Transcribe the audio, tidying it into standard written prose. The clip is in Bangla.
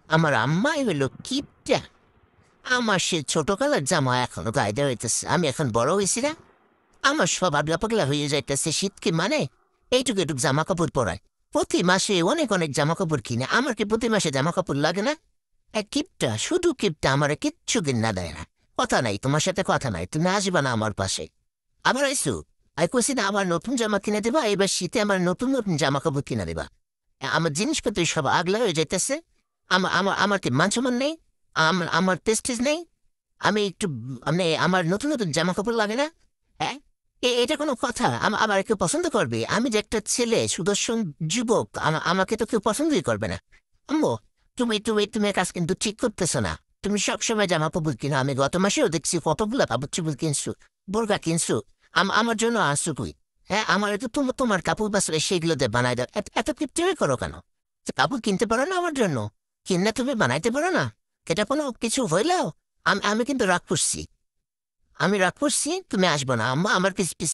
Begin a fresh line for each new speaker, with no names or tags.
আমার আম্মাই হইলো কিপটা। আমার সে ছোটকালের জামা এখনো গায়ে হইতেছে। আমি এখন বড় হয়েছি না, আমার সব আগলা পাগলা হয়ে যাইতেছে। শীত কি মানে এইটুকু এটুক জামা কাপড় পরায়। প্রতি মাসে অনেক অনেক জামা কাপড় কিনে, আমার কি প্রতি মাসে জামা কাপড় লাগে না? কিপটা, শুধু কিপটা, আমার কিচ্ছু কিনা দেয় না। কথা নাই তোমার সাথে, কথা নাই, তুমি আসবা না আমার পাশে। আবার আইসু, আই কইছি না আমার নতুন জামা কিনে দেবা, এবার শীতে আমার নতুন নতুন জামা কাপড় কিনে দেবা। আমার জিনিসপত্র সব আগলা হয়ে যাইতেছে। আমার আমার আমার কি মান সম্মান নেই? আমার আমার প্রেস্টিজ নেই? আমি একটু মানে আমার নতুন নতুন জামা কাপড় লাগে না? হ্যাঁ, এটা কোনো কথা? আমার কেউ পছন্দ করবে? আমি যে একটা ছেলে, সুদর্শন যুবক, আমাকে তো কেউ পছন্দই করবে না। আম্মু, তুমি তুমি তুমি কাজ কিন্তু ঠিক করতেছো না। তুমি সবসময় জামা কাপড় কিনো, আমি গত মাসেও দেখছি কতগুলা কাপড় চোপড় কিনছো, বোরকা কিনছো। আমার জন্য আসছো কই? হ্যাঁ, আমার তো তোমার কাপড় বাসলে সেগুলো দিয়ে বানাই দাও। এত কিপটিমি করো কেন? তো কাপড় কিনতে পারো না আমার জন্য? কিনলে তুমি বানাইতে পারো না? এটা কোনো কিছু হইলেও আমি আমি কিন্তু রাগ করছি। আমি রাগ করছি, তুমি আসবো না আম্মা, আমার পিছ পিছ